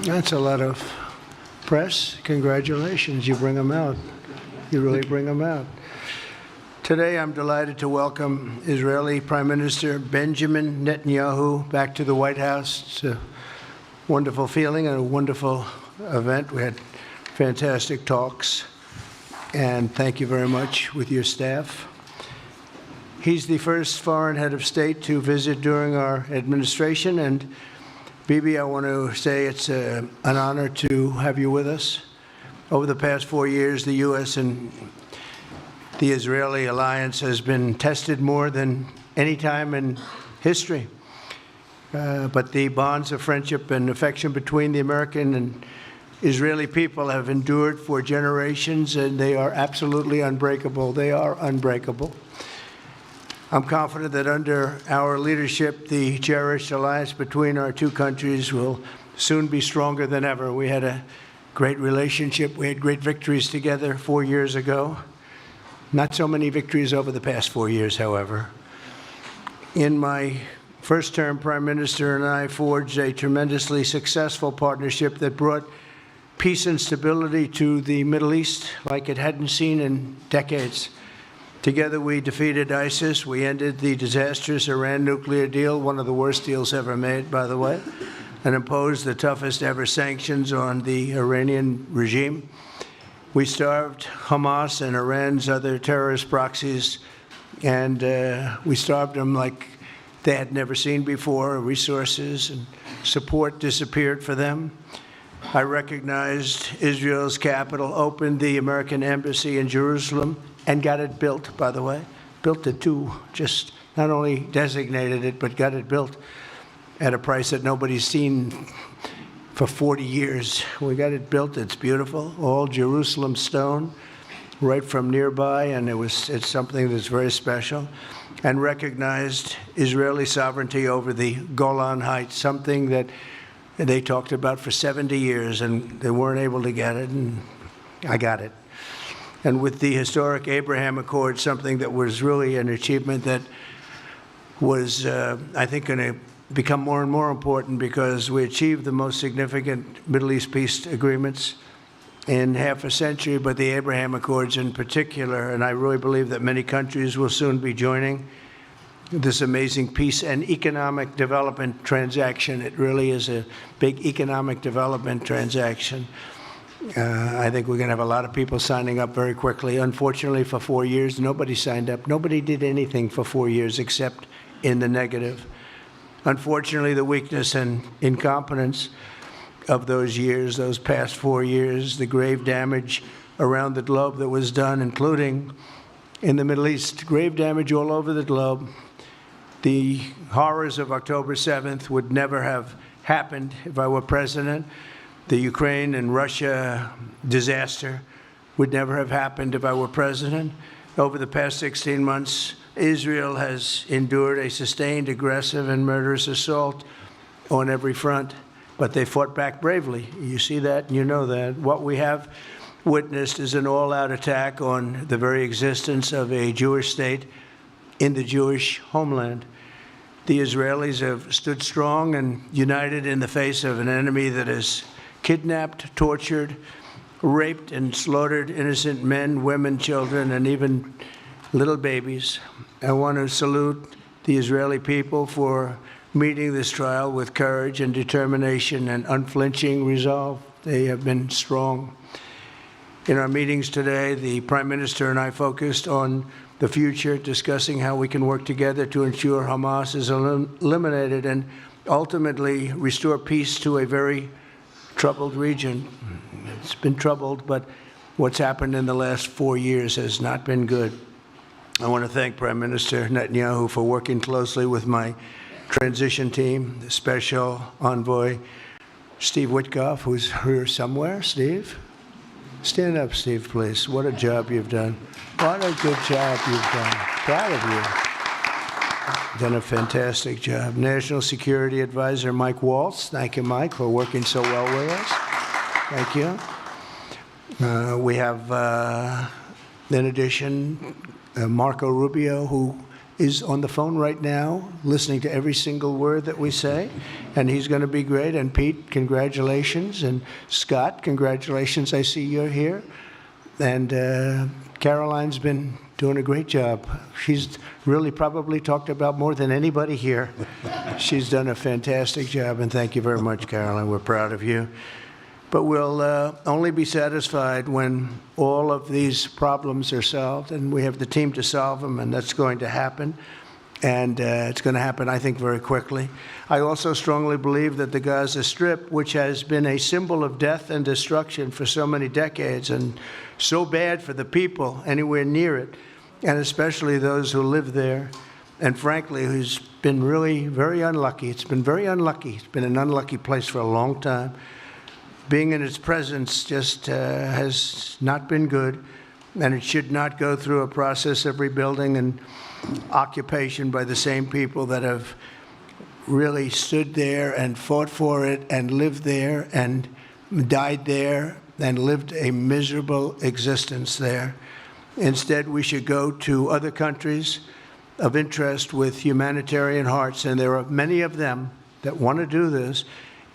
That's a lot of press. Congratulations. You bring them out. You really bring them out. Today, I'm delighted to welcome Israeli Prime Minister Benjamin Netanyahu back to the White House. It's a wonderful feeling and a wonderful event. We had fantastic talks, and thank you very much with your staff. He's the first foreign head of state to visit during our administration, and Bibi, I want to say it's an honor to have you with us. Over the past 4 years, the U.S. and the Israeli alliance has been tested more than any time in history. But the bonds of friendship and affection between the American and Israeli people have endured for generations, and they are absolutely unbreakable. They are unbreakable. I'm confident that under our leadership, the cherished alliance between our two countries will soon be stronger than ever. We had a great relationship. We had great victories together 4 years ago. Not so many victories over the past 4 years, however. In my first term, Prime Minister and I forged a tremendously successful partnership that brought peace and stability to the Middle East like it hadn't seen in decades. Together, we defeated ISIS. We ended the disastrous Iran nuclear deal, one of the worst deals ever made, by the way, and imposed the toughest ever sanctions on the Iranian regime. We starved Hamas and Iran's other terrorist proxies, and we starved them like they had never seen before. Resources and support disappeared for them. I recognized Israel's capital, opened the American embassy in Jerusalem, and got it built, by the way. Built it too, just not only designated it, but got it built at a price that nobody's seen for 40 years. We got it built. It's beautiful, all Jerusalem stone, right from nearby, and it's something that's very special. And recognized Israeli sovereignty over the Golan Heights, something that they talked about for 70 years, and they weren't able to get it, and I got it. And with the historic Abraham Accord, something that was really an achievement that was, I think, going to become more and more important because we achieved the most significant Middle East peace agreements in half a century, but the Abraham Accords in particular, and I really believe that many countries will soon be joining this amazing peace and economic development transaction. It really is a big economic development transaction. I think we're going to have a lot of people signing up very quickly. Unfortunately, for 4 years, nobody signed up. Nobody did anything for 4 years except in the negative. Unfortunately, the weakness and incompetence of those years, those past 4 years, the grave damage around the globe that was done, including in the Middle East, grave damage all over the globe. The horrors of October 7th would never have happened if I were president. The Ukraine and Russia disaster would never have happened if I were president. Over the past 16 months, Israel has endured a sustained, aggressive, and murderous assault on every front, but they fought back bravely. You see that, and you know that. What we have witnessed is an all-out attack on the very existence of a Jewish state in the Jewish homeland. The Israelis have stood strong and united in the face of an enemy that has kidnapped, tortured, raped, and slaughtered innocent men, women, children, and even little babies. I want to salute the Israeli people for meeting this trial with courage and determination and unflinching resolve. They have been strong. In our meetings today, the Prime Minister and I focused on the future, discussing how we can work together to ensure Hamas is eliminated and ultimately restore peace to a very troubled region. It's been troubled, but what's happened in the last 4 years has not been good. I want to thank Prime Minister Netanyahu for working closely with my transition team, the Special Envoy Steve Witkoff, who's here somewhere. Steve? Stand up, Steve, please. What a job you've done. What a good job you've done. Proud of you. Done a fantastic job. National Security Advisor Mike Waltz. Thank you, Mike, for working so well with us. Thank you. We have, in addition, Marco Rubio, who is on the phone right now, listening to every single word that we say, and he's going to be great. And Pete, congratulations. And Scott, congratulations. I see you're here. And Caroline's been doing a great job. She's really probably talked about more than anybody here. She's done a fantastic job, and thank you very much, Caroline. We're proud of you. But we'll only be satisfied when all of these problems are solved, and we have the team to solve them, and that's going to happen. And it's going to happen, I think, very quickly. I also strongly believe that the Gaza Strip, which has been a symbol of death and destruction for so many decades, and so bad for the people anywhere near it, and especially those who live there, and frankly, who's been really very unlucky. It's been very unlucky. It's been an unlucky place for a long time. Being in its presence just has not been good, and it should not go through a process of rebuilding and occupation by the same people that have really stood there and fought for it and lived there and died there and lived a miserable existence there. Instead, we should go to other countries of interest with humanitarian hearts, and there are many of them that want to do this,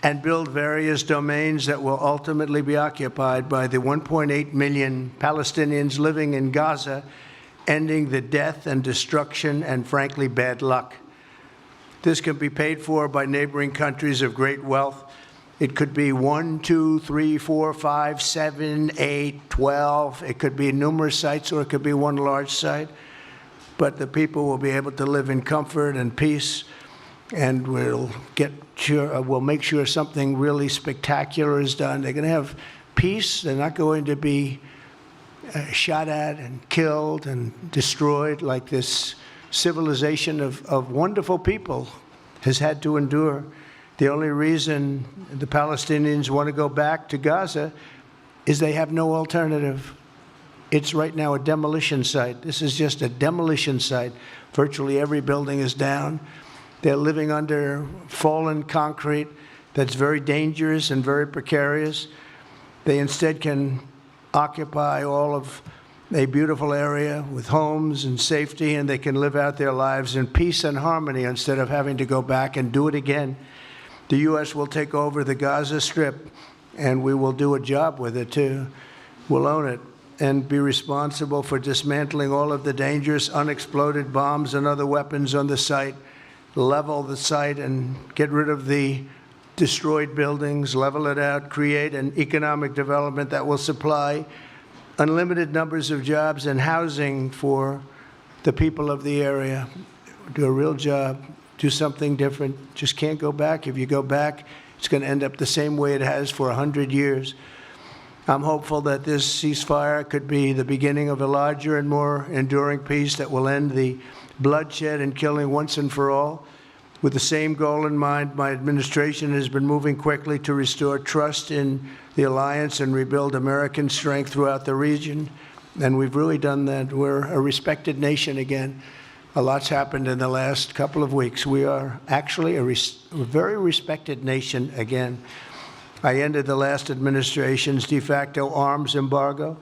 and build various domains that will ultimately be occupied by the 1.8 million Palestinians living in Gaza, ending the death and destruction and, frankly, bad luck. This can be paid for by neighboring countries of great wealth. It could be 1, 2, 3, 4, 5, 7, 8, 12. It could be numerous sites, or it could be one large site. But the people will be able to live in comfort and peace, and we'll make sure something really spectacular is done. They're going to have peace. They're not going to be shot at and killed and destroyed like this civilization of wonderful people has had to endure. The only reason the Palestinians want to go back to Gaza is they have no alternative. It's right now a demolition site. This is just a demolition site. Virtually every building is down. They're living under fallen concrete that's very dangerous and very precarious. They instead can occupy all of a beautiful area with homes and safety, and they can live out their lives in peace and harmony instead of having to go back and do it again. The U.S. will take over the Gaza Strip, and we will do a job with it, too. We'll own it and be responsible for dismantling all of the dangerous unexploded bombs and other weapons on the site, level the site and get rid of the destroyed buildings, level it out, create an economic development that will supply unlimited numbers of jobs and housing for the people of the area. Do a real job, do something different. Just can't go back. If you go back, it's going to end up the same way it has for 100 years. I'm hopeful that this ceasefire could be the beginning of a larger and more enduring peace that will end the bloodshed and killing once and for all. With the same goal in mind, my administration has been moving quickly to restore trust in the alliance and rebuild American strength throughout the region. And we've really done that. We're a respected nation again. A lot's happened in the last couple of weeks. We are actually a very respected nation again. I ended the last administration's de facto arms embargo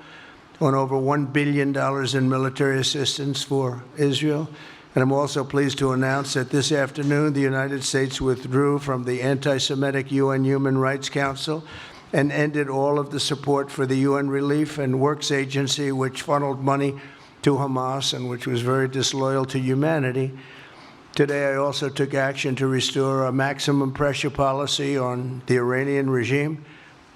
on over $1 billion in military assistance for Israel. And I'm also pleased to announce that this afternoon, the United States withdrew from the anti-Semitic UN Human Rights Council and ended all of the support for the UN Relief and Works Agency, which funneled money to Hamas and which was very disloyal to humanity. Today, I also took action to restore a maximum pressure policy on the Iranian regime,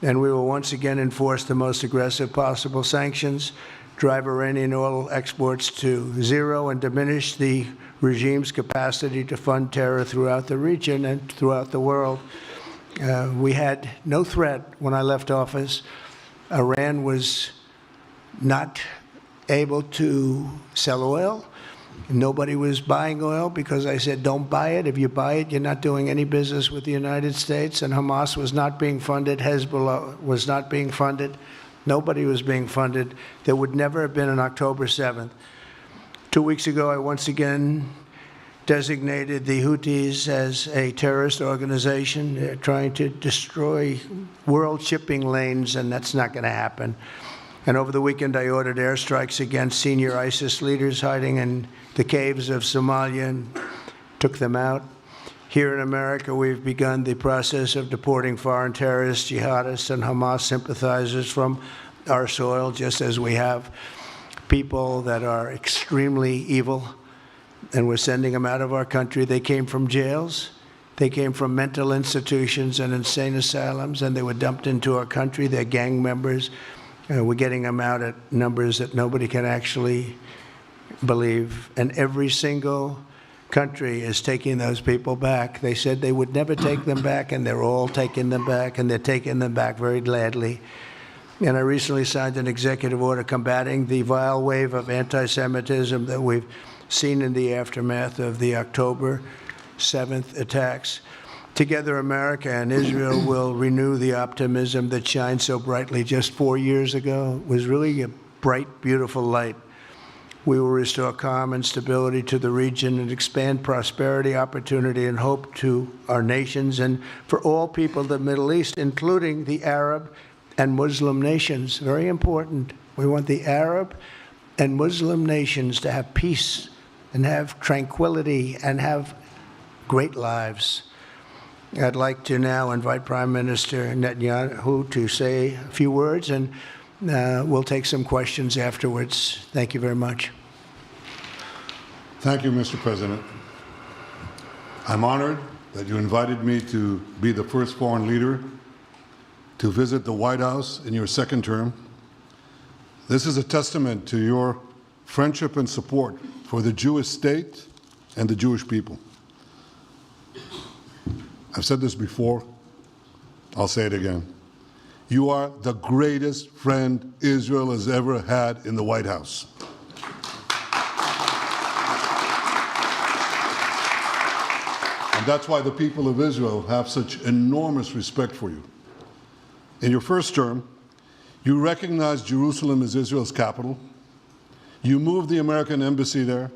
and we will once again enforce the most aggressive possible sanctions, drive Iranian oil exports to zero, and diminish the regime's capacity to fund terror throughout the region and throughout the world. We had no threat when I left office. Iran was not able to sell oil. Nobody was buying oil because I said, don't buy it. If you buy it, you're not doing any business with the United States. And Hamas was not being funded. Hezbollah was not being funded. Nobody was being funded. There would never have been an October 7th. 2 weeks ago, I once again designated the Houthis as a terrorist organization. They're trying to destroy world shipping lanes, and that's not going to happen. And over the weekend, I ordered airstrikes against senior ISIS leaders hiding in the caves of Somalia and took them out. Here in America, we've begun the process of deporting foreign terrorists, jihadists, and Hamas sympathizers from our soil, just as we have people that are extremely evil, and we're sending them out of our country. They came from jails. They came from mental institutions and insane asylums, and they were dumped into our country. They're gang members. We're getting them out at numbers that nobody can actually believe. And every single country is taking those people back. They said they would never take them back, and they're all taking them back, and they're taking them back very gladly. And I recently signed an executive order combating the vile wave of anti-Semitism that we've seen in the aftermath of the October 7th attacks. Together, America and Israel will renew the optimism that shined so brightly just 4 years ago. It was really a bright, beautiful light. We will restore calm and stability to the region and expand prosperity, opportunity, and hope to our nations and for all people of the Middle East, including the Arab and Muslim nations. Very important. We want the Arab and Muslim nations to have peace and have tranquility and have great lives. I'd like to now invite Prime Minister Netanyahu to say a few words, and we'll take some questions afterwards. Thank you very much. Thank you, Mr. President. I'm honored that you invited me to be the first foreign leader to visit the White House in your second term. This is a testament to your friendship and support for the Jewish state and the Jewish people. I've said this before, I'll say it again. You are the greatest friend Israel has ever had in the White House. And that's why the people of Israel have such enormous respect for you. In your first term, you recognized Jerusalem as Israel's capital. You moved the American embassy there.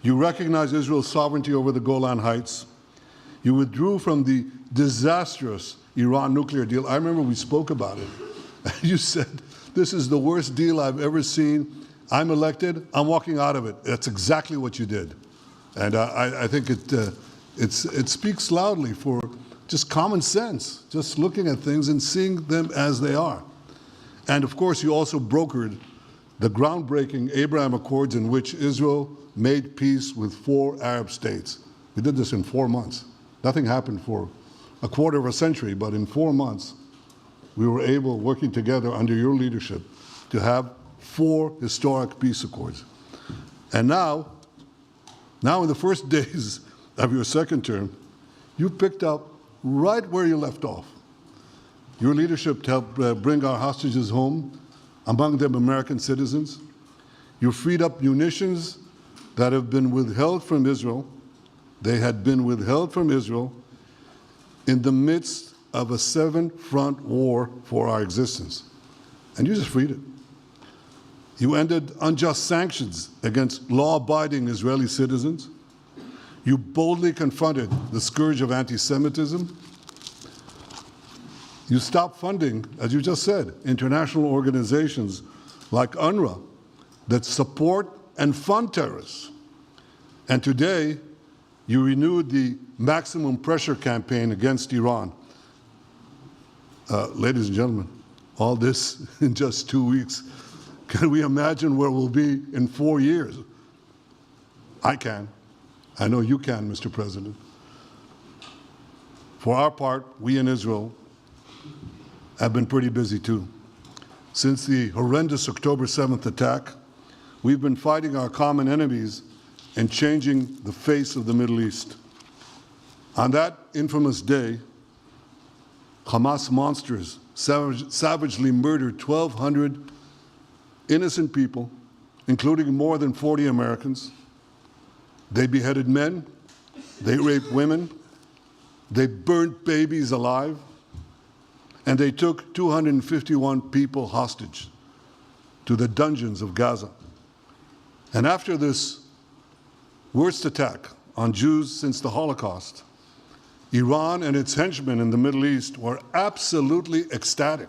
You recognized Israel's sovereignty over the Golan Heights. You withdrew from the disastrous Iran nuclear deal. I remember we spoke about it. You said, this is the worst deal I've ever seen. I'm elected, I'm walking out of it. That's exactly what you did. And I think it speaks loudly for just common sense, just looking at things and seeing them as they are. And of course, you also brokered the groundbreaking Abraham Accords in which Israel made peace with 4 Arab states. We did this in 4 months. Nothing happened for a quarter of a century, but in 4 months, we were able, working together under your leadership, to have 4 historic peace accords. And now in the first days of your second term, you picked up right where you left off. Your leadership helped bring our hostages home, among them American citizens. You freed up munitions that have been withheld from Israel. They had been withheld from Israel in the midst of a 7-front war for our existence. And you just freed it. You ended unjust sanctions against law-abiding Israeli citizens. You boldly confronted the scourge of anti-Semitism. You stopped funding, as you just said, international organizations like UNRWA that support and fund terrorists. And today, you renewed the maximum pressure campaign against Iran. Ladies and gentlemen, all this in just 2 weeks. Can we imagine where we'll be in 4 years? I can. I know you can, Mr. President. For our part, we in Israel have been pretty busy too. Since the horrendous October 7th attack, we've been fighting our common enemies and changing the face of the Middle East. On that infamous day, Hamas monsters savagely murdered 1,200 innocent people, including more than 40 Americans. They beheaded men, they raped women, they burnt babies alive, and they took 251 people hostage to the dungeons of Gaza. And after this worst attack on Jews since the Holocaust, Iran and its henchmen in the Middle East were absolutely ecstatic.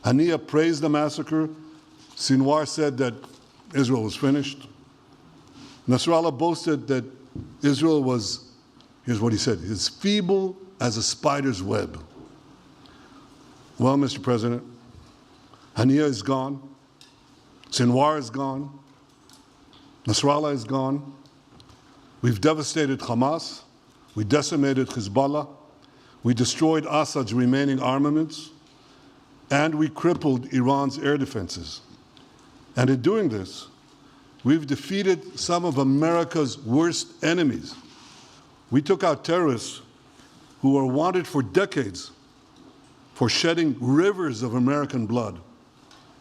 Haniya praised the massacre. Sinwar said that Israel was finished. Nasrallah boasted that Israel was, here's what he said, as feeble as a spider's web. Well, Mr. President, Haniya is gone, Sinwar is gone, Nasrallah is gone. We've devastated Hamas, we decimated Hezbollah, we destroyed Assad's remaining armaments, and we crippled Iran's air defenses. And in doing this, we've defeated some of America's worst enemies. We took out terrorists who were wanted for decades for shedding rivers of American blood,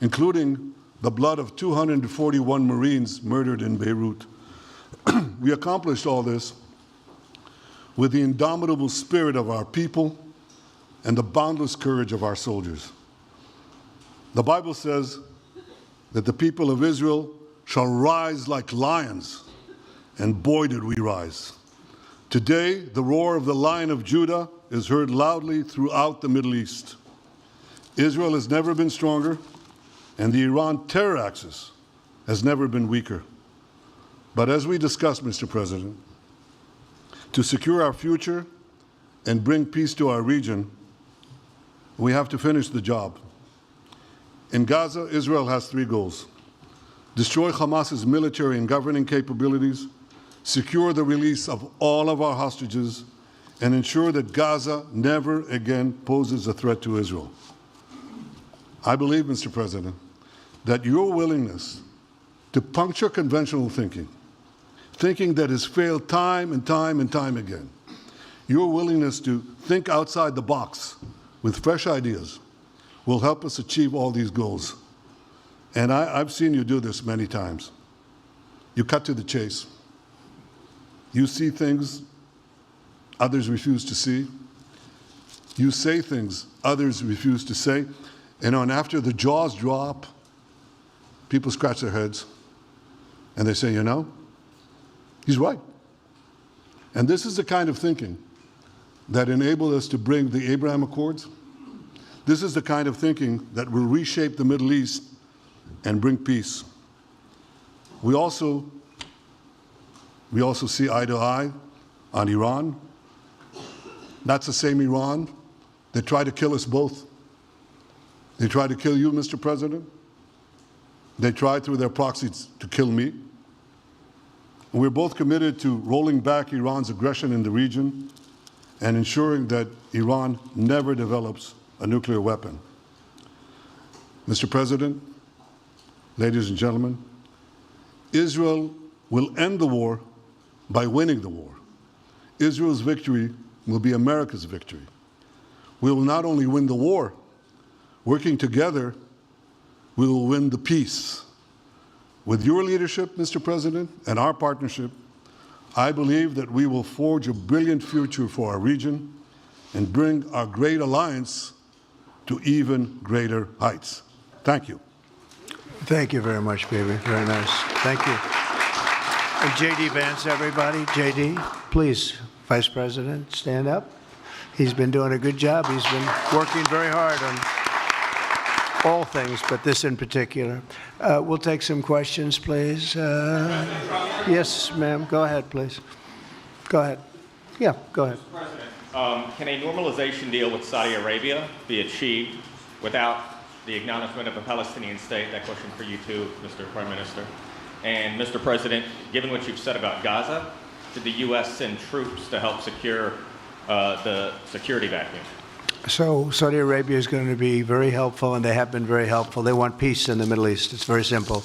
including the blood of 241 Marines murdered in Beirut. We accomplished all this with the indomitable spirit of our people and the boundless courage of our soldiers. The Bible says that the people of Israel shall rise like lions, and boy did we rise. Today, the roar of the Lion of Judah is heard loudly throughout the Middle East. Israel has never been stronger, and the Iran terror axis has never been weaker. But as we discussed, Mr. President, to secure our future and bring peace to our region, we have to finish the job. In Gaza, Israel has three goals: destroy Hamas's military and governing capabilities, secure the release of all of our hostages, and ensure that Gaza never again poses a threat to Israel. I believe, Mr. President, that your willingness to puncture conventional thinking that has failed time and time and time again, your willingness to think outside the box with fresh ideas will help us achieve all these goals. And I've seen you do this many times. You cut to the chase. You see things others refuse to see. You say things others refuse to say. And after the jaws drop, people scratch their heads and they say, you know, he's right. And this is the kind of thinking that enabled us to bring the Abraham Accords. This is the kind of thinking that will reshape the Middle East and bring peace. We also see eye to eye on Iran. That's the same Iran that tried to kill us both. They tried to kill you, Mr. President. They tried through their proxies to kill me. We're both committed to rolling back Iran's aggression in the region and ensuring that Iran never develops a nuclear weapon. Mr. President, ladies and gentlemen, Israel will end the war by winning the war. Israel's victory will be America's victory. We will not only win the war, working together, we will win the peace. With your leadership, Mr. President, and our partnership, I believe that we will forge a brilliant future for our region and bring our great alliance to even greater heights. Thank you. Thank you very much, baby. Very nice. Thank you. And J.D. Vance, everybody. J.D., please, Vice President, stand up. He's been doing a good job. He's been working very hard on all things, but this in particular. We'll take some questions, please. Yes, ma'am. Go ahead, please. Go ahead. Yeah, go ahead. Mr. President, can a normalization deal with Saudi Arabia be achieved without the acknowledgement of a Palestinian state? That question for you too, Mr. Prime Minister. And Mr. President, given what you've said about Gaza, did the U.S. send troops to help secure the security vacuum? So Saudi Arabia is going to be very helpful, and they have been very helpful. They want peace in the Middle East. It's very simple.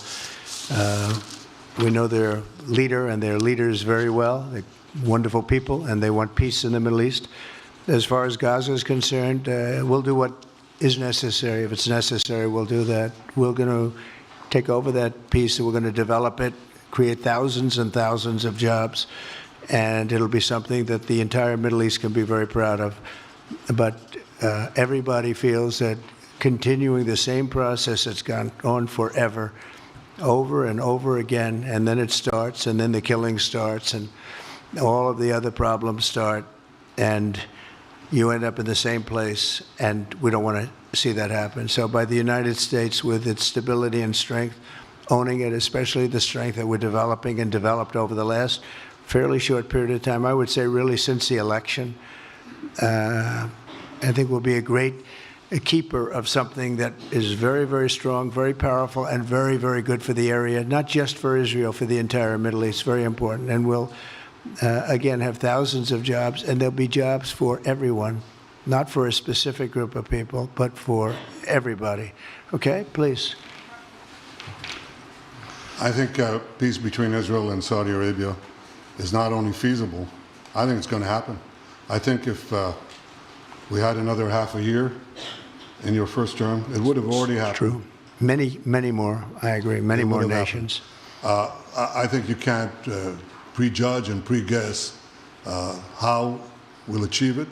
We know their leader and their leaders very well. They're wonderful people, and they want peace in the Middle East. As far as Gaza is concerned, we'll do what is necessary. If it's necessary, we'll do that. We're going to take over that piece, and we're going to develop it, create thousands and thousands of jobs, and it'll be something that the entire Middle East can be very proud of. But everybody feels that continuing the same process that's gone on forever, over and over again, and then it starts, and then the killing starts, and all of the other problems start, and you end up in the same place, and we don't want to see that happen. So by the United States, with its stability and strength, owning it, especially the strength that we're developing and developed over the last fairly short period of time. I would say really since the election. I think we'll be a great keeper of something that is very, very strong, very powerful, and very, very good for the area, not just for Israel, for the entire Middle East. Very important. And we'll, again, have thousands of jobs, and there'll be jobs for everyone, not for a specific group of people, but for everybody. Okay, please. I think peace between Israel and Saudi Arabia is not only feasible, I think it's going to happen. I think if we had another half a year in your first term, it would have already happened. True. Many, many more, I agree, many more nations. I think you can't prejudge and pre-guess how we'll achieve it,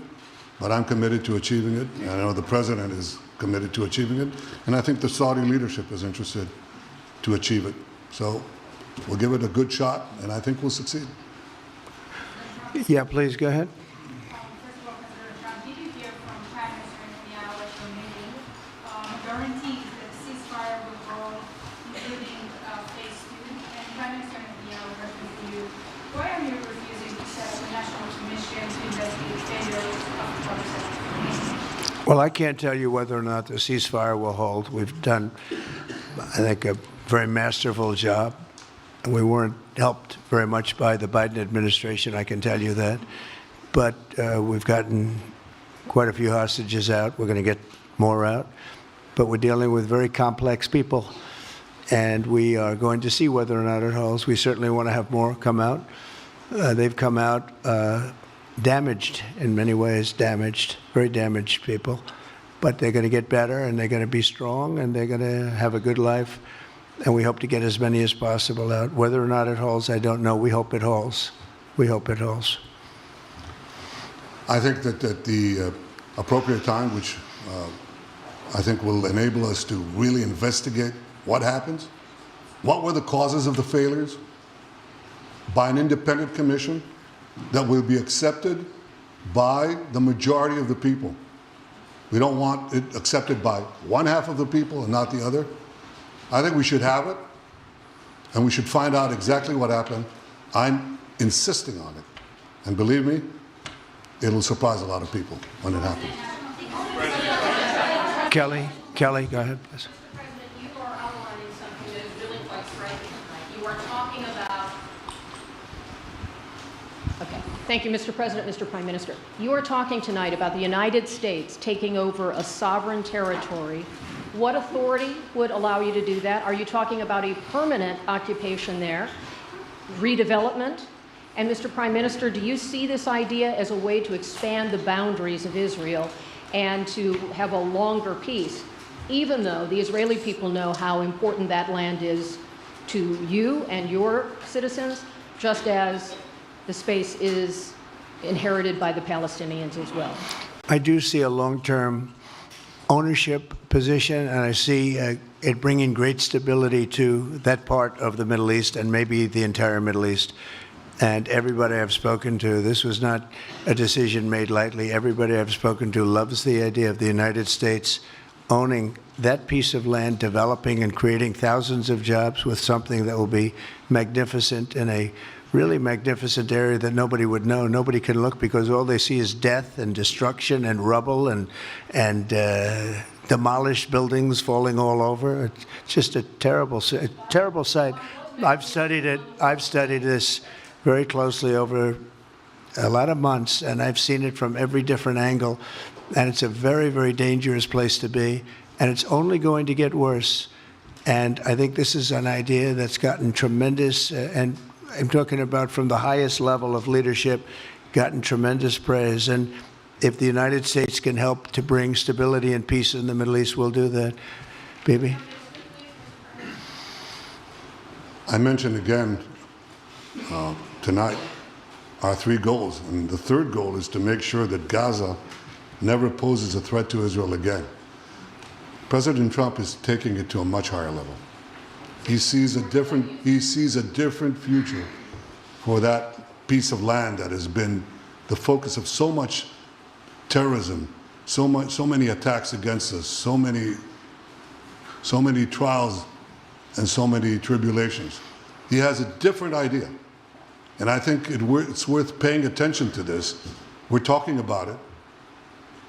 but I'm committed to achieving it, and I know the President is committed to achieving it, and I think the Saudi leadership is interested to achieve it. So we'll give it a good shot, and I think we'll succeed. Yeah, please, go ahead. First of all, President Trump, did you hear from Prime Minister Netanyahu at your meeting guarantees that the ceasefire will hold, including phase 2? And Prime Minister Netanyahu referenced to you, why are you refusing to set up a national commission to investigate failures of the process? Well, I can't tell you whether or not the ceasefire will hold. We've done, I think, a very masterful job. And we weren't helped very much by the Biden administration, I can tell you that. But we've gotten quite a few hostages out. We're going to get more out. But we're dealing with very complex people. And we are going to see whether or not it holds. We certainly want to have more come out. They've come out damaged in many ways, very damaged people. But they're going to get better, and they're going to be strong, and they're going to have a good life. And we hope to get as many as possible out. Whether or not it holds, I don't know. We hope it holds. We hope it holds. I think that at the appropriate time, which I think will enable us to really investigate what happens, what were the causes of the failures, by an independent commission that will be accepted by the majority of the people. We don't want it accepted by one half of the people and not the other. I think we should have it, and we should find out exactly what happened. I'm insisting on it. And believe me, it'll surprise a lot of people when it happens. Kelly, go ahead, please. President, you are outlining something that is really quite striking tonight. You are talking about... Okay. Thank you, Mr. President, Mr. Prime Minister. You are talking tonight about the United States taking over a sovereign territory. What authority would allow you to do that? Are you talking about a permanent occupation there, redevelopment? And Mr. Prime Minister, do you see this idea as a way to expand the boundaries of Israel and to have a longer peace, even though the Israeli people know how important that land is to you and your citizens, just as the space is inherited by the Palestinians as well? I do see a long-term ownership position, and I see it bringing great stability to that part of the Middle East and maybe the entire Middle East. And everybody I've spoken to, this was not a decision made lightly. Everybody I've spoken to loves the idea of the United States owning that piece of land, developing and creating thousands of jobs with something that will be magnificent in a really magnificent area that nobody would know. Nobody can look because all they see is death and destruction and rubble and demolished buildings falling all over. It's just a terrible sight. I've studied it. I've studied this very closely over a lot of months, and I've seen it from every different angle. And it's a very, very dangerous place to be, and it's only going to get worse. And I think this is an idea that's gotten tremendous, and I'm talking about from the highest level of leadership, gotten tremendous praise. And if the United States can help to bring stability and peace in the Middle East, we'll do that. Bibi? I mentioned again tonight our three goals. And the third goal is to make sure that Gaza never poses a threat to Israel again. President Trump is taking it to a much higher level. He sees a different future for that piece of land that has been the focus of so much terrorism, so many attacks against us, so many trials and so many tribulations. He has a different idea. And I think it's worth paying attention to this. We're talking about it.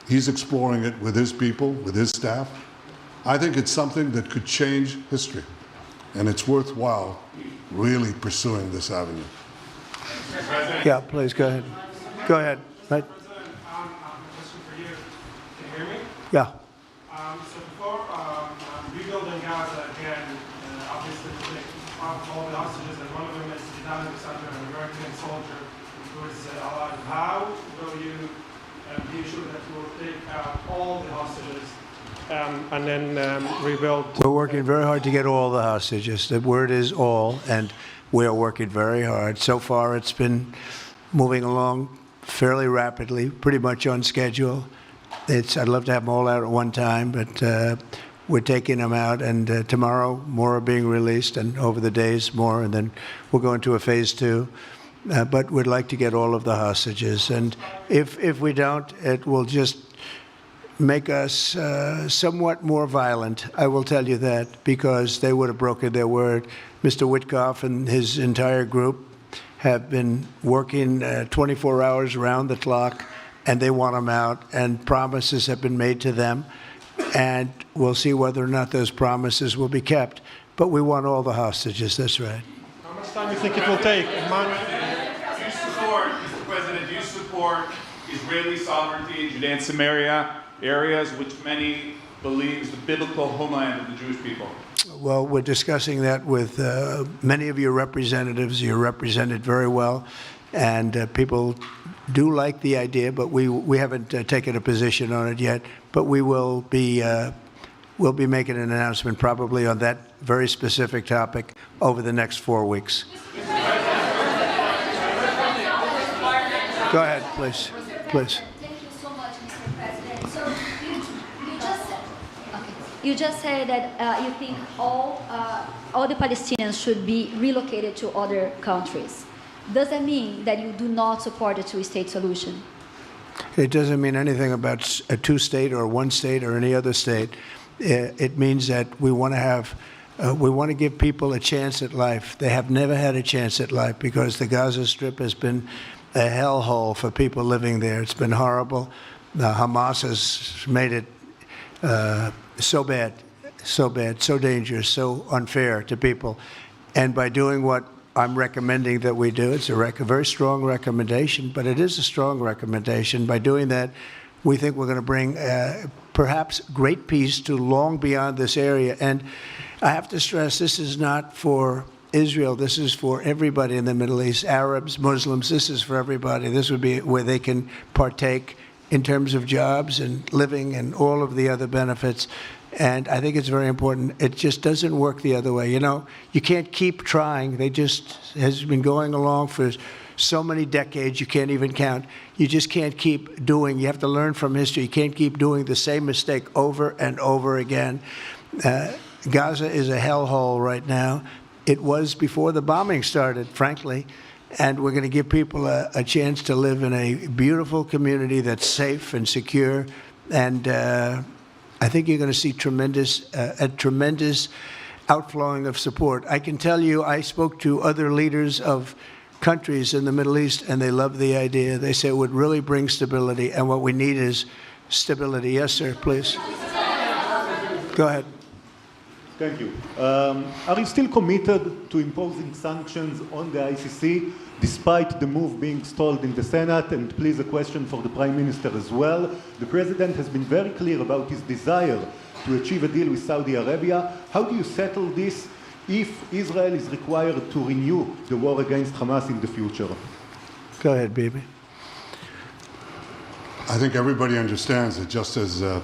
He's exploring it with his people, with his staff. I think it's something that could change history. And it's worthwhile really pursuing this avenue. Yeah, please, go ahead. Go ahead. Right. President, a question for you. Can you hear me? Yeah. So before rebuilding Gaza again, obviously we take out all the hostages, and one of them is an American soldier who is alive. How will you be sure that you will take out all the hostages and then rebuild? We're working very hard to get all the hostages. The word is all, and we are working very hard. So far, it's been moving along fairly rapidly, pretty much on schedule. I'd love to have them all out at one time, but we're taking them out, and tomorrow more are being released, and over the days more, and then we'll go into a phase 2. But we'd like to get all of the hostages, and if we don't, it will just make us somewhat more violent. I will tell you that, because they would have broken their word. Mr. Witkoff and his entire group have been working 24 hours around the clock, and they want them out, and promises have been made to them, and we'll see whether or not those promises will be kept. But we want all the hostages, that's right. How much time do you think it will take? A month? Do you support, Mr. President, do you support Israeli sovereignty in Judea and Samaria, areas which many believe is the biblical homeland of the Jewish people? Well, we're discussing that with many of your representatives. You're represented very well, and people do like the idea, but we haven't taken a position on it yet. But we will be we'll be making an announcement probably on that very specific topic over the next 4 weeks. Go ahead, please. Please. Thank you so much, Mr. President. So you just said that you think all the Palestinians should be relocated to other countries. Does that mean that you do not support a two-state solution? It doesn't mean anything about a two-state or one state or any other state. It means that we want to have, we want to give people a chance at life. They have never had a chance at life because the Gaza Strip has been a hellhole for people living there. It's been horrible. Hamas has made it so bad, so dangerous, so unfair to people. And by doing what I'm recommending that we do, it's a very strong recommendation, but it is a strong recommendation. By doing that, we think we're going to bring perhaps great peace to long beyond this area. And I have to stress, this is not for Israel. This is for everybody in the Middle East, Arabs, Muslims. This is for everybody. This would be where they can partake in terms of jobs and living and all of the other benefits. And I think it's very important. It just doesn't work the other way. You know, you can't keep trying. They just has been going along for so many decades, you can't even count. You just can't keep doing. You have to learn from history. You can't keep doing the same mistake over and over again. Gaza is a hellhole right now. It was before the bombing started, frankly. And we're going to give people a chance to live in a beautiful community that's safe and secure. And I think you're going to see a tremendous outflowing of support. I can tell you, I spoke to other leaders of countries in the Middle East, and they love the idea. They say it would really bring stability, and what we need is stability. Yes, sir, please. Go ahead. Thank you. Are you still committed to imposing sanctions on the ICC, despite the move being stalled in the Senate? And please, a question for the Prime Minister as well. The President has been very clear about his desire to achieve a deal with Saudi Arabia. How do you settle this if Israel is required to renew the war against Hamas in the future? Go ahead, Bibi. I think everybody understands that just as the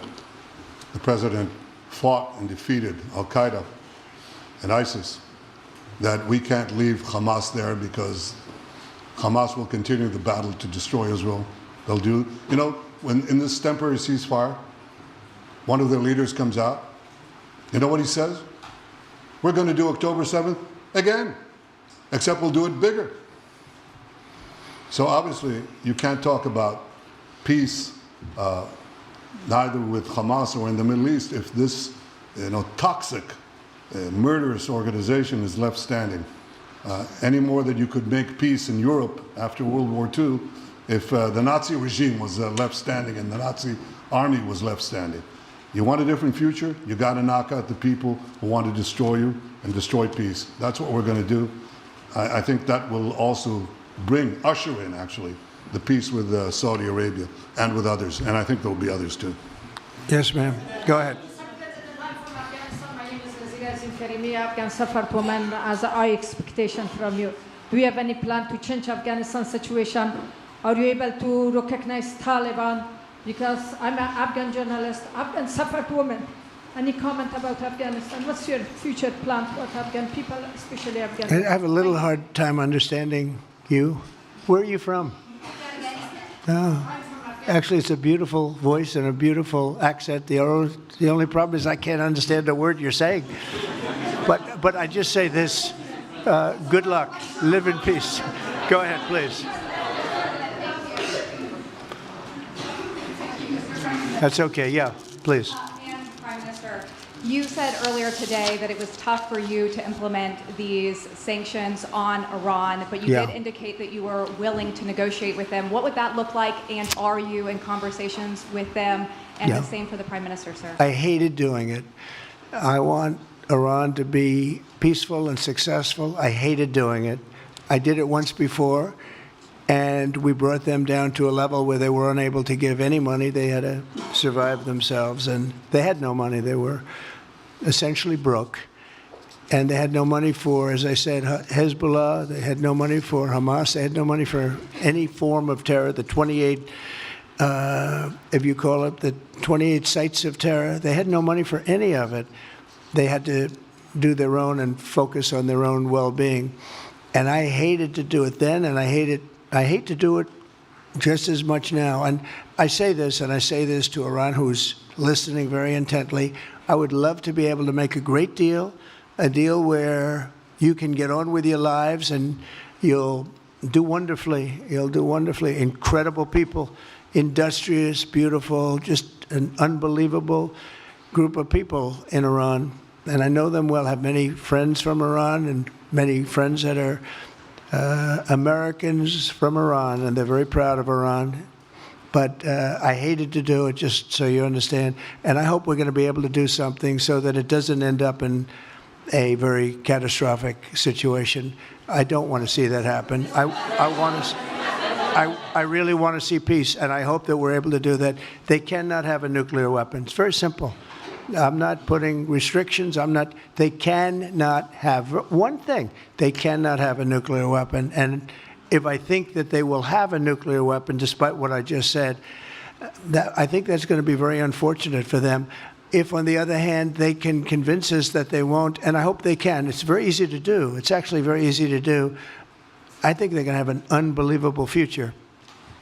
President fought and defeated Al-Qaeda and ISIS, that we can't leave Hamas there because Hamas will continue the battle to destroy Israel. They'll do, you know, when in this temporary ceasefire, one of their leaders comes out, you know what he says? We're going to do October 7th again, except we'll do it bigger. So obviously, you can't talk about peace neither with Hamas or in the Middle East if this, toxic murderous organization is left standing. Any more that you could make peace in Europe after World War II if the Nazi regime was left standing and the Nazi army was left standing. You want a different future? You got to knock out the people who want to destroy you and destroy peace. That's what we're going to do. I think that will also usher in, actually, the peace with Saudi Arabia and with others. And I think there will be others too. Yes, ma'am. Go ahead. My name is Nazira Karimi, Afghan suffered woman as a high expectation from you. Do you have any plan to change Afghanistan situation? Are you able to recognize Taliban? Because I'm an Afghan journalist, Afghan suffered woman. Any comment about Afghanistan? What's your future plan for Afghan people, especially Afghan? I have a little hard time understanding you. Where are you from? Oh. Actually, it's a beautiful voice and a beautiful accent. The only problem is I can't understand a word you're saying. But I just say this, good luck, live in peace. Go ahead, please. That's okay, yeah, please. And Prime Minister, you said earlier today that it was tough for you to implement these sanctions on Iran, but you did indicate that you were willing to negotiate with them. What would that look like, and are you in conversations with them? And the same for the Prime Minister, sir. I hated doing it. I want Iran to be peaceful and successful. I hated doing it. I did it once before, and we brought them down to a level where they were unable to give any money. They had to survive themselves, and they had no money. They were essentially broke, and they had no money for, as I said, Hezbollah. They had no money for Hamas. They had no money for any form of terror. The 28, if you call it, the 28 sites of terror, they had no money for any of it. They had to do their own and focus on their own well-being. And I hated to do it then, and I hate to do it just as much now. And I say this, and I say this to Iran, who's listening very intently. I would love to be able to make a great deal, a deal where you can get on with your lives and you'll do wonderfully. You'll do wonderfully. Incredible people, industrious, beautiful, just an unbelievable group of people in Iran. And I know them well, have many friends from Iran and many friends that are Americans from Iran, and they're very proud of Iran. But I hated to do it, just so you understand. And I hope we're going to be able to do something so that it doesn't end up in a very catastrophic situation. I don't want to see that happen. I really want to see peace, and I hope that we're able to do that. They cannot have a nuclear weapon. It's very simple. I'm not putting restrictions. They cannot have one thing. They cannot have a nuclear weapon. And if I think that they will have a nuclear weapon, despite what I just said, I think that's going to be very unfortunate for them. If, on the other hand, they can convince us that they won't, and I hope they can. It's very easy to do. It's actually very easy to do. I think they're going to have an unbelievable future.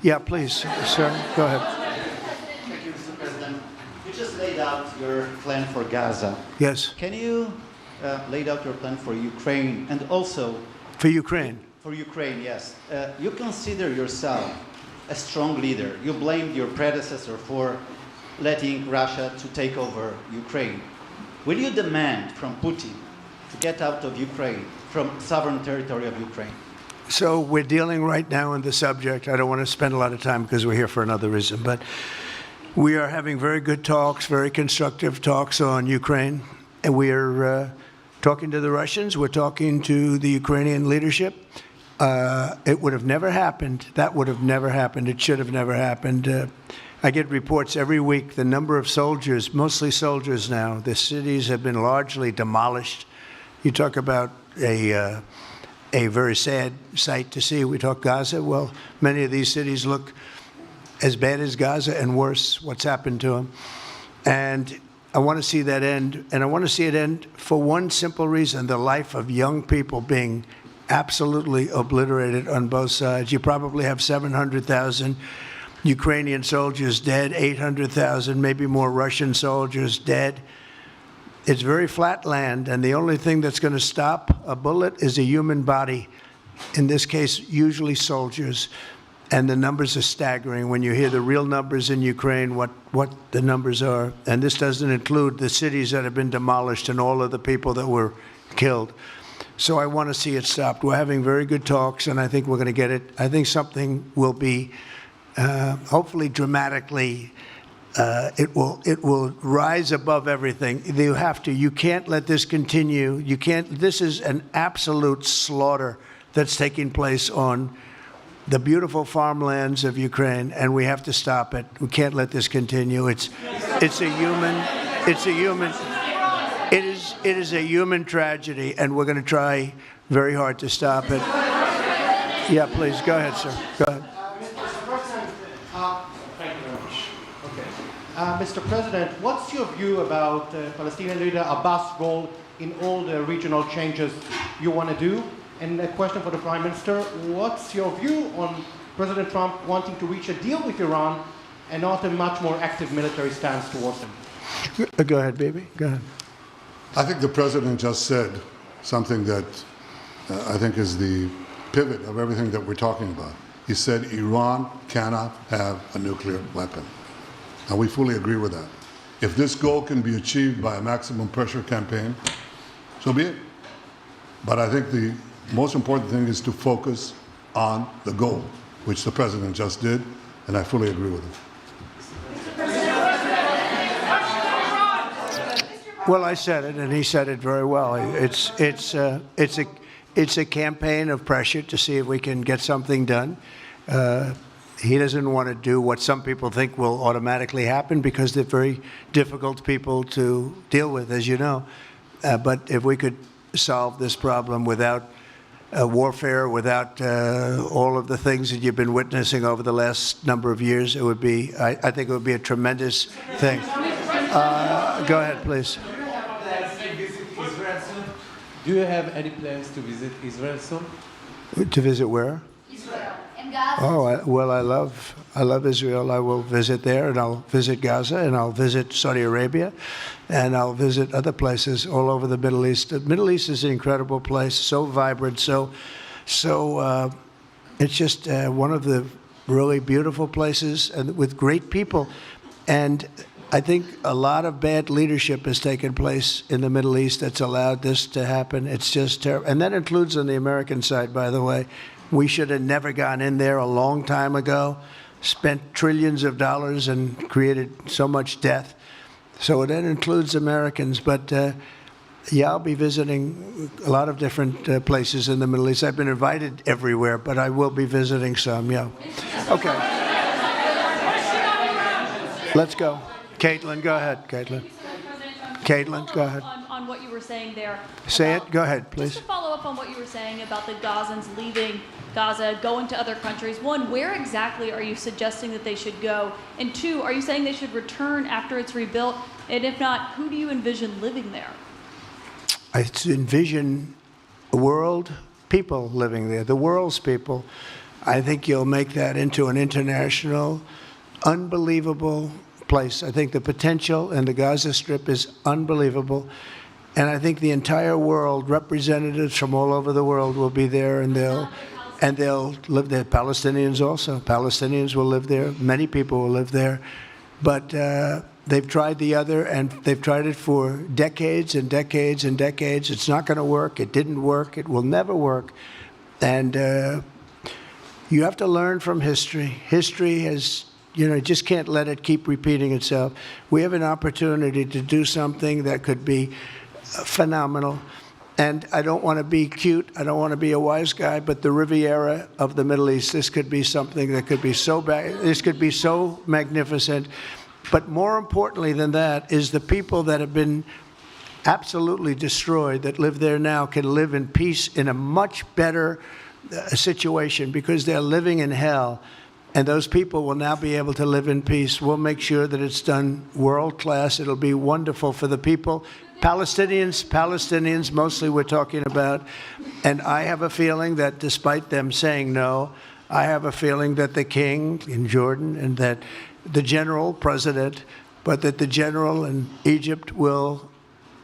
Yeah, please, sir, go ahead. Thank you, Mr. President. You just laid out your plan for Gaza. Yes. Can you lay out your plan for Ukraine and also... For Ukraine? For Ukraine, yes. You consider yourself a strong leader. You blamed your predecessor for letting Russia to take over Ukraine. Will you demand from Putin to get out of Ukraine, from sovereign territory of Ukraine? So we're dealing right now in the subject. I don't want to spend a lot of time because we're here for another reason, but we are having very good talks, very constructive talks on Ukraine. And we are talking to the Russians. We're talking to the Ukrainian leadership. It would have never happened. That would have never happened. It should have never happened. I get reports every week, the number of soldiers, mostly soldiers now. The cities have been largely demolished. You talk about a very sad sight to see. We talk Gaza. Well, many of these cities look as bad as Gaza and worse, what's happened to them. And I want to see that end. And I want to see it end for one simple reason, the life of young people being absolutely obliterated on both sides. You probably have 700,000 Ukrainian soldiers dead, 800,000, maybe more Russian soldiers dead. It's very flat land, and the only thing that's going to stop a bullet is a human body. In this case, usually soldiers. And the numbers are staggering when you hear the real numbers in Ukraine, what the numbers are. And this doesn't include the cities that have been demolished and all of the people that were killed. So I want to see it stopped. We're having very good talks, and I think we're going to get it. I think something will be hopefully dramatically, it will rise above everything. You can't let this continue. This is an absolute slaughter that's taking place on the beautiful farmlands of Ukraine, and we have to stop it. We can't let this continue. It is a human tragedy, and we're going to try very hard to stop it. Yeah, please, go ahead, sir. Go ahead. Mr. President, thank you very much. Okay. Mr. President, what's your view about Palestinian leader Abbas' role in all the regional changes you want to do? And a question for the Prime Minister, what's your view on President Trump wanting to reach a deal with Iran and not a much more active military stance towards him? Go ahead, baby. Go ahead. I think the president just said something that I think is the pivot of everything that we're talking about. He said Iran cannot have a nuclear weapon. And we fully agree with that. If this goal can be achieved by a maximum pressure campaign, so be it. But I think the most important thing is to focus on the goal, which the president just did, and I fully agree with him. Well, I said it, and he said it very well. It's a campaign of pressure to see if we can get something done. He doesn't want to do what some people think will automatically happen because they're very difficult people to deal with, as you know. But if we could solve this problem without warfare, without all of the things that you've been witnessing over the last number of years, it would be, I think it would be a tremendous thing. Go ahead, please. Do you have any plans to visit Israel soon? To visit where? Israel and Gaza. Oh, well, I love Israel. I will visit there, and I'll visit Gaza, and I'll visit Saudi Arabia, and I'll visit other places all over the Middle East. The Middle East is an incredible place, so vibrant, so it's just one of the really beautiful places and with great people. And I think a lot of bad leadership has taken place in the Middle East that's allowed this to happen. It's just terrible. And that includes on the American side, by the way. We should have never gone in there a long time ago, spent trillions of dollars and created so much death. So that includes Americans. But yeah, I'll be visiting a lot of different places in the Middle East. I've been invited everywhere, but I will be visiting some, yeah. Okay. Let's go. Caitlin, go ahead, Caitlin. Caitlin, go ahead. On what you were saying there. Say it. Go ahead, please. Just to follow up on what you were saying about the Gazans leaving Gaza, going to other countries. One, where exactly are you suggesting that they should go? And two, are you saying they should return after it's rebuilt? And if not, who do you envision living there? I envision the world, people living there, the world's people. I think you'll make that into an international, unbelievable place. I think the potential in the Gaza Strip is unbelievable. And I think the entire world, representatives from all over the world will be there, and they'll live there. Palestinians also. Palestinians will live there. Many people will live there. But they've tried the other, and they've tried it for decades and decades and decades. It's not going to work. It didn't work. It will never work. And you have to learn from history. History has, you just can't let it keep repeating itself. We have an opportunity to do something that could be phenomenal. And I don't want to be cute. I don't want to be a wise guy, but the Riviera of the Middle East, this could be something that could be so bad. This could be so magnificent. But more importantly than that is the people that have been absolutely destroyed that live there now can live in peace in a much better situation because they're living in hell. And those people will now be able to live in peace. We'll make sure that it's done world class. It'll be wonderful for the people. Palestinians mostly we're talking about. And I have a feeling that despite them saying no, I have a feeling that the king in Jordan and that the general president, but that the general in Egypt will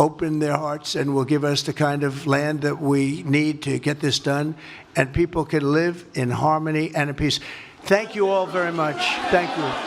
open their hearts and will give us the kind of land that we need to get this done. And people can live in harmony and in peace. Thank you all very much. Thank you.